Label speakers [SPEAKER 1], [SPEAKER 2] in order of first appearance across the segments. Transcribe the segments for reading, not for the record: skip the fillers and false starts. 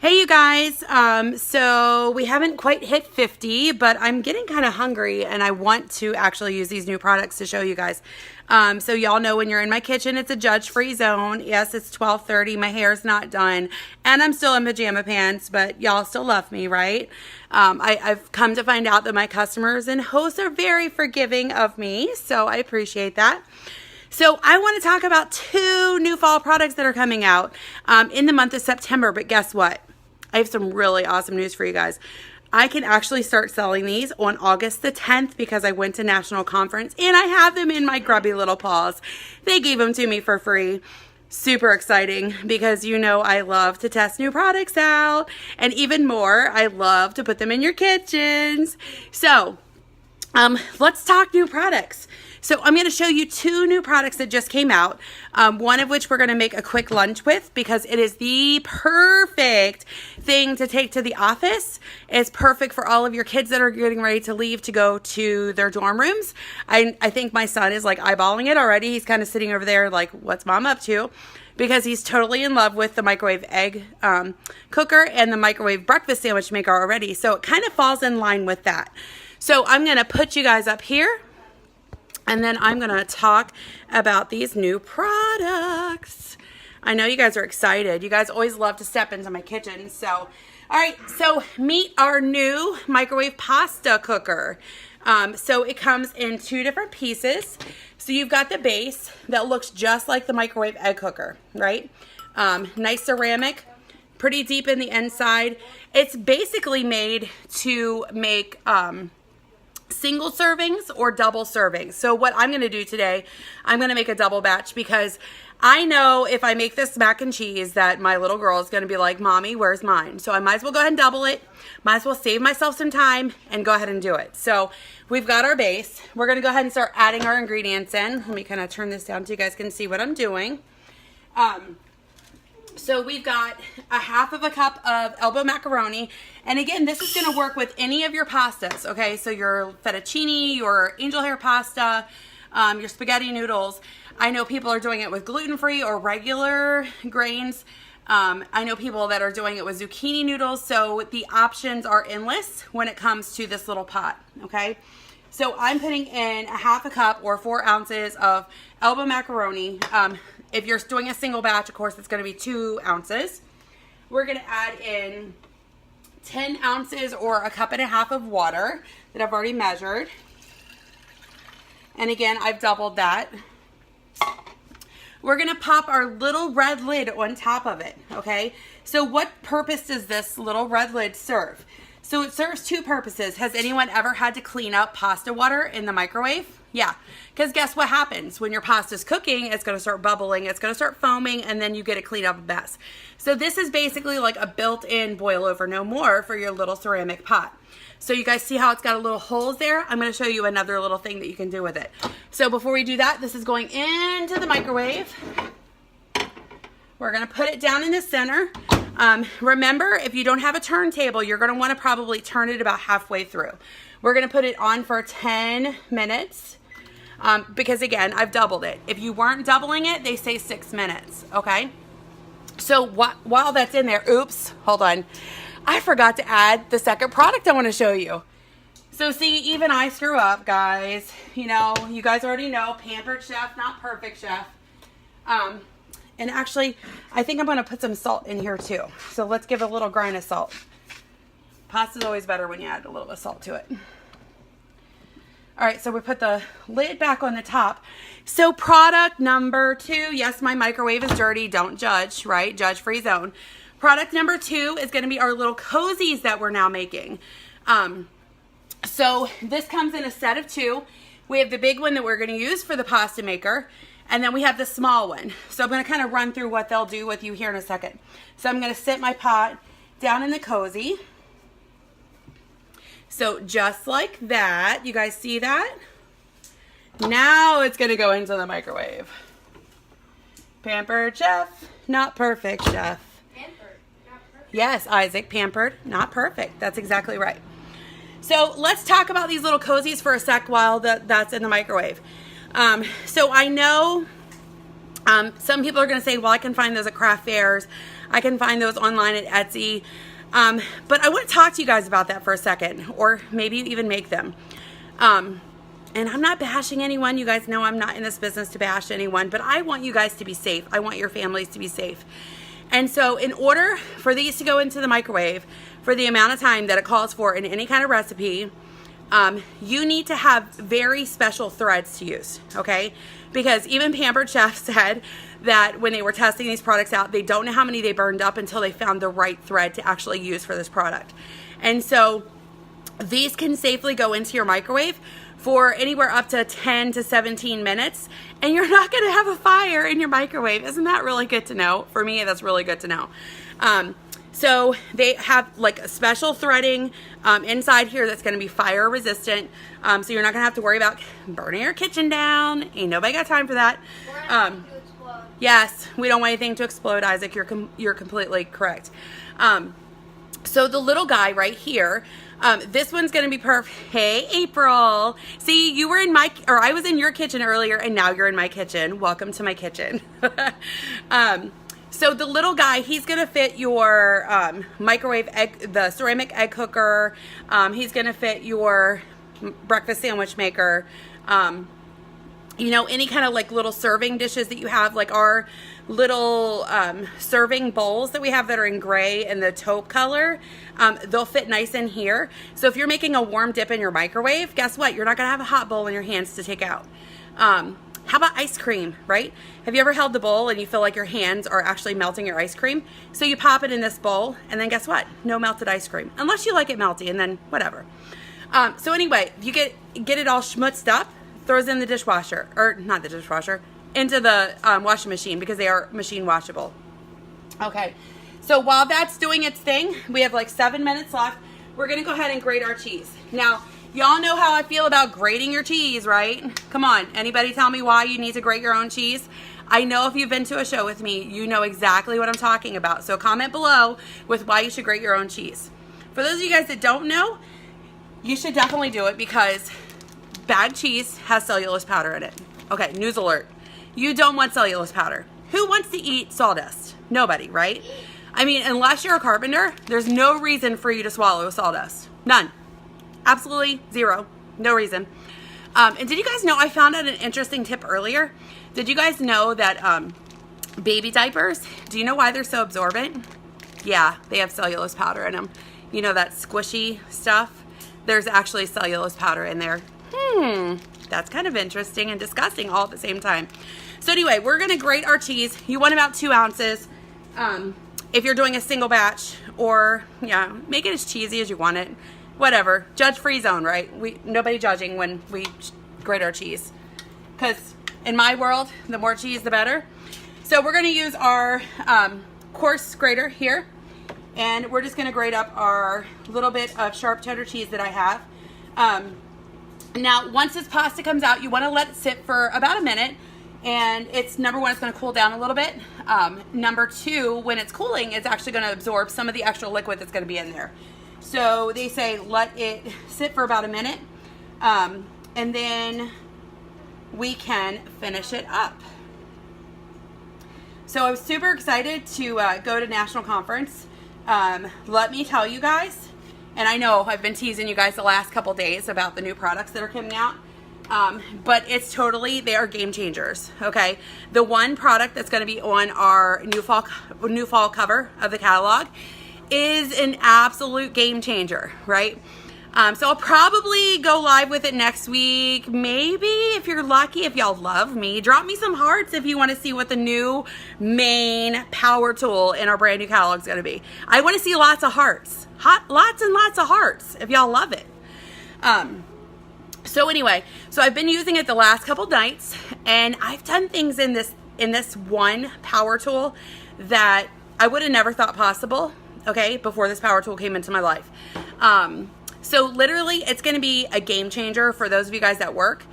[SPEAKER 1] Hey you guys, so we haven't quite hit 50, but I'm getting kind of hungry and I want to actually use these new products to show you guys. So y'all know when you're in my kitchen, it's a judge-free zone. Yes, it's 12:30, my hair's not done, and I'm still in pajama pants, but y'all still love me, right? I've come to find out that my customers and hosts are very forgiving of me, so I appreciate that. So I want to talk about two new fall products that are coming out in the month of September, but guess what? I have some really awesome news for you guys. I can actually start selling these on August the 10th because I went to national conference and I have them in my grubby little paws. They gave them to me for free. Super exciting because you know I love to test new products out, and even more, I love to put them in your kitchens. So let's talk new products. So I'm going to show you two new products that just came out, one of which we're going to make a quick lunch with because it is the perfect thing to take to the office. It's perfect for all of your kids that are getting ready to leave to go to their dorm rooms. I think my son is like eyeballing it already. He's kind of sitting over there like, what's mom up to? Because he's totally in love with the microwave egg cooker and the microwave breakfast sandwich maker already. So it kind of falls in line with that. So I'm going to put you guys up here. And then I'm going to talk about these new products. I know you guys are excited. You guys always love to step into my kitchen. So, all right. So meet our new microwave pasta cooker. So it comes in two different pieces. So you've got the base that looks just like the microwave egg cooker, right? Nice ceramic, pretty deep in the inside. It's basically made to make single servings or double servings. So what I'm going to do today, I'm going to make a double batch because I know if I make this mac and cheese that my little girl is going to be like, Mommy, where's mine? So I might as well go ahead and double it. Might as well save myself some time and go ahead and do it. So we've got our base. We're going to go ahead and start adding our ingredients in. Let me kind of turn this down so you guys can see what I'm doing. So we've got a half of a cup of elbow macaroni. And again, this is going to work with any of your pastas, okay? So your fettuccine, your angel hair pasta, your spaghetti noodles. I know people are doing it with gluten-free or regular grains. I know people that are doing it with zucchini noodles. So the options are endless when it comes to this little pot, okay? So I'm putting in a half a cup or 4 ounces of elbow macaroni. If you're doing a single batch, of course, it's going to be 2 ounces. We're going to add in 10 ounces or a cup and a half of water that I've already measured. And again, I've doubled that. We're going to pop our little red lid on top of it, okay? So what purpose does this little red lid serve? So it serves 2 purposes. Has anyone ever had to clean up pasta water in the microwave? Yeah, because guess what happens? When your pasta's cooking, it's going to start bubbling, it's going to start foaming, and then you get to clean up a mess. So this is basically like a built-in boil over no more for your little ceramic pot. So you guys see how it's got a little holes there? I'm going to show you another little thing that you can do with it. So before we do that, this is going into the microwave. We're going to put it down in the center. Remember, if you don't have a turntable, you're going to want to probably turn it about halfway through. We're going to put it on for 10 minutes because, again, I've doubled it. If you weren't doubling it, they say 6 minutes, okay? So while that's in there, oops, hold on. I forgot to add the second product I want to show you. So see, even I screw up, guys. You know, you guys already know, pampered chef, not perfect chef. And actually, I think I'm going to put some salt in here too. So let's give a little grind of salt. Pasta's always better when you add a little bit of salt to it. All right, so we put the lid back on the top. So product number 2, yes, my microwave is dirty. Don't judge, right? Judge-free zone. Product number 2 is going to be our little cozies that we're now making. So this comes in a set of 2. We have the big one that we're going to use for the pasta maker. And then we have the small one. So I'm going to kind of run through what they'll do with you here in a second. So I'm going to sit my pot down in the cozy. So just like that, you guys see that? Now it's going to go into the microwave. Pampered chef, not perfect chef.
[SPEAKER 2] Pampered, not perfect.
[SPEAKER 1] Yes, Isaac, pampered, not perfect. That's exactly right. So let's talk about these little cozies for a sec while that's in the microwave. So I know Some people are going to say, well, I can find those at craft fairs. I can find those online at Etsy. But I want to talk to you guys about that for a second, or maybe even make them. And I'm not bashing anyone. You guys know I'm not in this business to bash anyone, but I want you guys to be safe. I want your families to be safe. And so in order for these to go into the microwave for the amount of time that it calls for in any kind of recipe, you need to have very special threads to use, okay? Because even Pampered Chef said that when they were testing these products out, they don't know how many they burned up until they found the right thread to actually use for this product. And so these can safely go into your microwave for anywhere up to 10 to 17 minutes, and you're not gonna have a fire in your microwave. Isn't that really good to know? For me, that's really good to know. So they have like a special threading inside here that's going to be fire resistant. So you're not going to have to worry about burning your kitchen down. Ain't nobody got time for that. Yes, we don't want anything to explode, Isaac. You're completely correct. So the little guy right here, this one's going to be perfect. Hey, April. See, you were in I was in your kitchen earlier, and now you're in my kitchen. Welcome to my kitchen. So the little guy, he's going to fit your microwave egg, the ceramic egg cooker. He's going to fit your breakfast sandwich maker. You know, any kind of like little serving dishes that you have, like our little serving bowls that we have that are in gray and the taupe color, they'll fit nice in here. So if you're making a warm dip in your microwave, guess what? You're not going to have a hot bowl in your hands to take out. How about ice cream, right? Have you ever held the bowl and you feel like your hands are actually melting your ice cream? So you pop it in this bowl, and then guess what? No melted ice cream, unless you like it melty, and then whatever. So anyway, you get it all schmutzed up, throws in the dishwasher, or not the dishwasher, into the washing machine, because they are machine washable. Okay, so while that's doing its thing, we have like 7 minutes left. We're gonna go ahead and grate our cheese. Now, y'all know how I feel about grating your cheese, right? Come on, anybody tell me why you need to grate your own cheese? I know if you've been to a show with me, you know exactly what I'm talking about. So comment below with why you should grate your own cheese. For those of you guys that don't know, you should definitely do it, because bad cheese has cellulose powder in it. Okay, news alert. You don't want cellulose powder. Who wants to eat sawdust? Nobody, right? I mean, unless you're a carpenter, there's no reason for you to swallow sawdust. None. Absolutely zero. No reason. And did you guys know, I found out an interesting tip earlier. Did you guys know that baby diapers, do you know why they're so absorbent? Yeah, they have cellulose powder in them. You know, that squishy stuff? There's actually cellulose powder in there. That's kind of interesting and disgusting all at the same time. So anyway, we're going to grate our cheese. You want about 2 ounces. If you're doing a single batch, or yeah, make it as cheesy as you want it. Whatever, judge-free zone, right? Nobody judging when we grate our cheese, because in my world, the more cheese, the better. So we're going to use our coarse grater here, and we're just going to grate up our little bit of sharp cheddar cheese that I have. Now, once this pasta comes out, you want to let it sit for about a minute, and it's, number one, it's going to cool down a little bit. Number two, when it's cooling, it's actually going to absorb some of the extra liquid that's going to be in there. So they say let it sit for about a minute, and then we can finish it up. So I was super excited to go to national conference. Let me tell you guys, and I know I've been teasing you guys the last couple days about the new products that are coming out, but it's totally, they are game changers, okay? The one product that's going to be on our new fall cover of the catalog is an absolute game changer, right? So I'll probably go live with it next week. Maybe, if you're lucky, if y'all love me, drop me some hearts if you want to see what the new main power tool in our brand new catalog is going to be. I want to see lots of hearts. Lots and lots of hearts if y'all love it. So anyway, so I've been using it the last couple nights, and I've done things in this one power tool that I would have never thought possible, okay, before this power tool came into my life. So literally, it's going to be a game changer for those of you guys that work.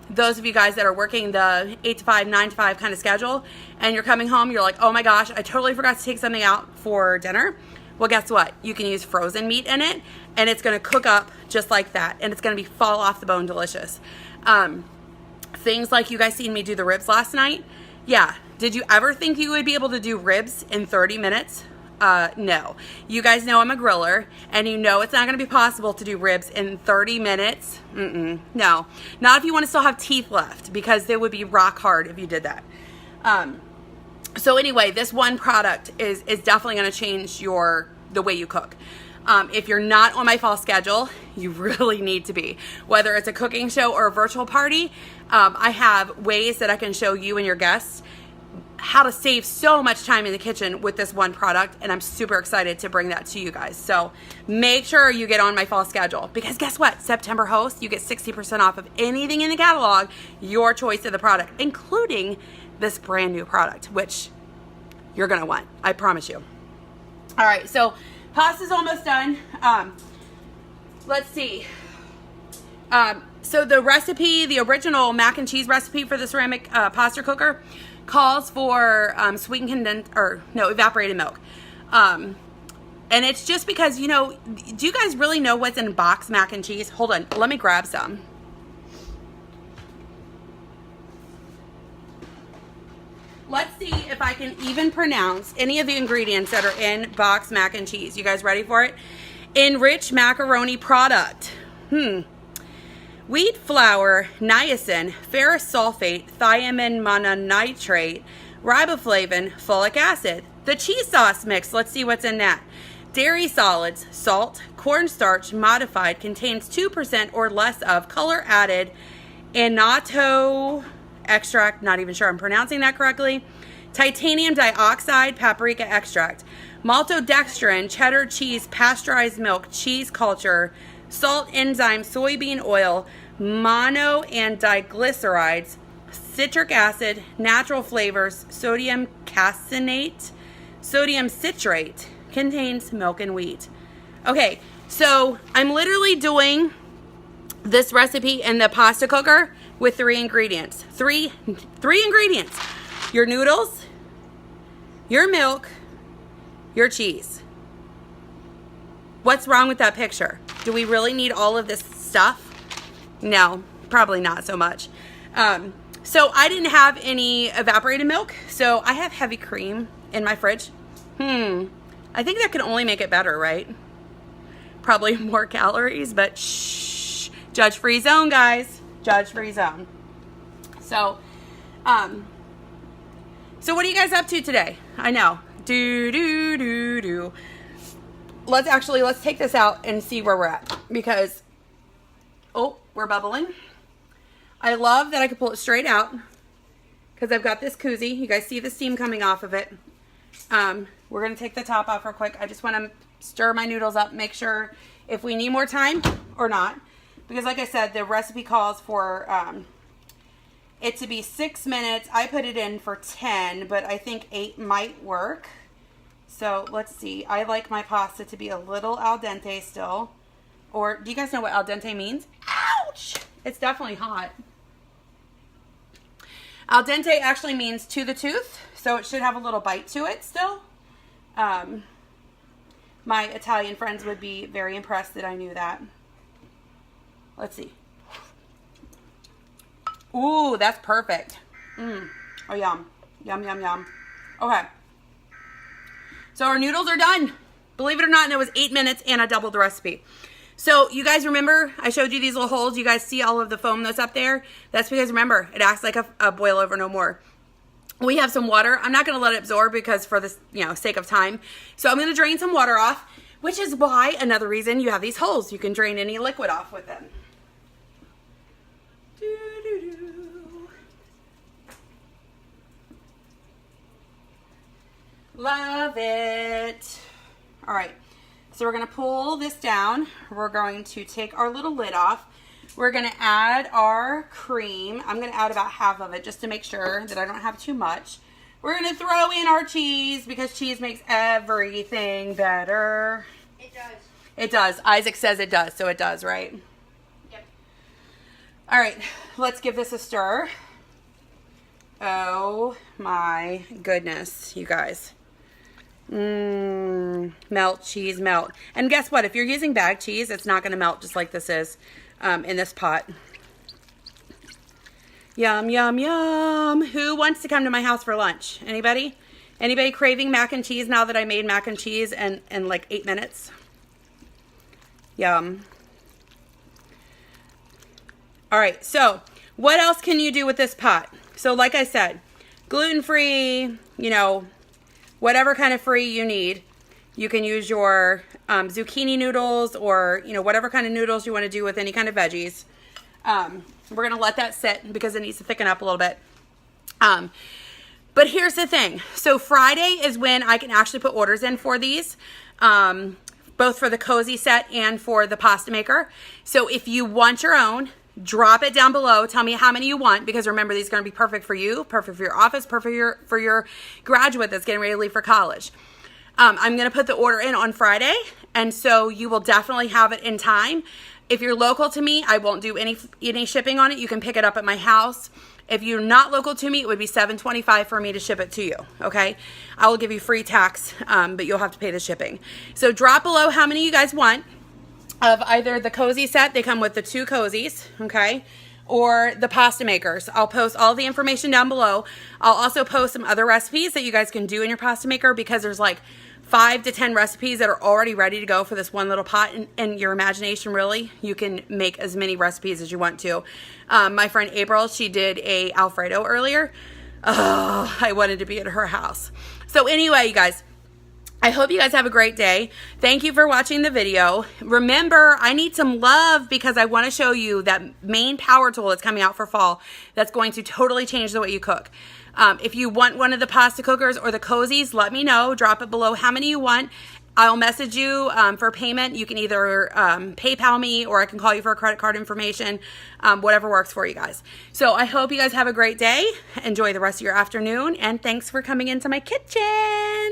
[SPEAKER 1] Those of you guys that are working the 8 to 5, 9 to 5 kind of schedule, and you're coming home, you're like, oh my gosh, I totally forgot to take something out for dinner. Well, guess what? You can use frozen meat in it, and it's going to cook up just like that, and it's going to be fall off the bone delicious. Things like you guys seen me do the ribs last night. Yeah. Did you ever think you would be able to do ribs in 30 minutes? No. You guys know I'm a griller, and you know it's not going to be possible to do ribs in 30 minutes. No. Not if you want to still have teeth left, because they would be rock hard if you did that. So anyway, this one product is definitely going to change the way you cook. If you're not on my fall schedule, you really need to be. Whether it's a cooking show or a virtual party, I have ways that I can show you and your guests how to save so much time in the kitchen with this one product, and I'm super excited to bring that to you guys. So make sure you get on my fall schedule, because guess what? September host, you get 60% off of anything in the catalog, your choice of the product, including this brand new product, which you're gonna want, I promise you. All right, so pasta's almost done. Let's see. So the recipe, the original mac and cheese recipe for the ceramic pasta cooker, calls for sweetened condensed, evaporated milk. And it's just because, do you guys really know what's in box mac and cheese? Hold on, let me grab some. Let's see if I can even pronounce any of the ingredients that are in box mac and cheese. You guys ready for it? Enriched macaroni product. Wheat flour, niacin, ferrous sulfate, thiamine mononitrate, riboflavin, folic acid. The cheese sauce mix, let's see what's in that. Dairy solids, salt, cornstarch modified, contains 2% or less of color added, annatto extract, not even sure I'm pronouncing that correctly, titanium dioxide, paprika extract, maltodextrin, cheddar cheese, pasteurized milk, cheese culture, salt enzyme, soybean oil, mono and diglycerides, citric acid, natural flavors, sodium caseinate, sodium citrate, contains milk and wheat. Okay, so I'm literally doing this recipe in the pasta cooker with 3 ingredients. Three ingredients. Your noodles, your milk, your cheese. What's wrong with that picture? Do we really need all of this stuff? No, probably not so much. So I didn't have any evaporated milk, so I have heavy cream in my fridge. I think that could only make it better, right? Probably more calories, but shh. Judge-free zone, guys. Judge-free zone. So, so what are you guys up to today? I know. Let's take this out and see where we're at, because, oh, we're bubbling. I love that I can pull it straight out because I've got this koozie. You guys see the steam coming off of it. We're going to take the top off real quick. I just want to stir my noodles up, make sure if we need more time or not. Because like I said, the recipe calls for it to be 6 minutes. I put it in for 10, but I think 8 might work. So let's see. I like my pasta to be a little al dente still. Or do you guys know what al dente means? Ouch! It's definitely hot. Al dente actually means to the tooth, so it should have a little bite to it still. My Italian friends would be very impressed that I knew that. Let's see. Ooh, that's perfect. Oh, yum. Yum, yum, yum. Okay. So our noodles are done. Believe it or not, and it was 8 minutes, and I doubled the recipe. So you guys remember I showed you these little holes? You guys see all of the foam that's up there? That's because, remember, it acts like a boil over no more. We have some water. I'm not going to let it absorb because for the sake of time. So I'm going to drain some water off, which is why, another reason you have these holes. You can drain any liquid off with them. Love it. All right. So we're going to pull this down. We're going to take our little lid off. We're going to add our cream. I'm going to add about half of it just to make sure that I don't have too much. We're going to throw in our cheese because cheese makes everything better.
[SPEAKER 2] It does.
[SPEAKER 1] It does. Isaac says it does, so it does, right?
[SPEAKER 2] Yep.
[SPEAKER 1] All right, let's give this a stir. Oh my goodness, you guys. Melt, cheese, melt. And guess what? If you're using bagged cheese, it's not going to melt just like this is in this pot. Yum, yum, yum. Who wants to come to my house for lunch? Anybody? Anybody craving mac and cheese now that I made mac and cheese in like 8 minutes? Yum. All right, so what else can you do with this pot? So like I said, gluten-free, you know, whatever kind of free you need. You can use your zucchini noodles or, you know, whatever kind of noodles you want to do with any kind of veggies. We're going to let that sit because it needs to thicken up a little bit. But here's the thing. So Friday is when I can actually put orders in for these, both for the cozy set and for the pasta maker. So if you want your own, drop it down below. Tell me how many you want, because remember, these are going to be perfect for you, perfect for your office, perfect for your graduate that's getting ready to leave for college. I'm going to put the order in on Friday, and so you will definitely have it in time. If you're local to me, I won't do any shipping on it. You can pick it up at my house. If you're not local to me, it would be $7.25 for me to ship it to you, okay? I will give you free tax, but you'll have to pay the shipping. So drop below how many you guys want of either the cozy set. They come with the 2 cozies, okay? Or the pasta makers. I'll post all the information down below. I'll also post some other recipes that you guys can do in your pasta maker, because there's like 5 to 10 recipes that are already ready to go for this one little pot. And your imagination, really, you can make as many recipes as you want to. My friend April, she did a Alfredo earlier. Oh, I wanted to be at her house. So anyway, you guys, I hope you guys have a great day. Thank you for watching the video. Remember, I need some love because I want to show you that main power tool that's coming out for fall that's going to totally change the way you cook. If you want one of the pasta cookers or the cozies, let me know. Drop it below how many you want. I'll message you for payment. You can either PayPal me, or I can call you for a credit card information, whatever works for you guys. So I hope you guys have a great day. Enjoy the rest of your afternoon, and thanks for coming into my kitchen.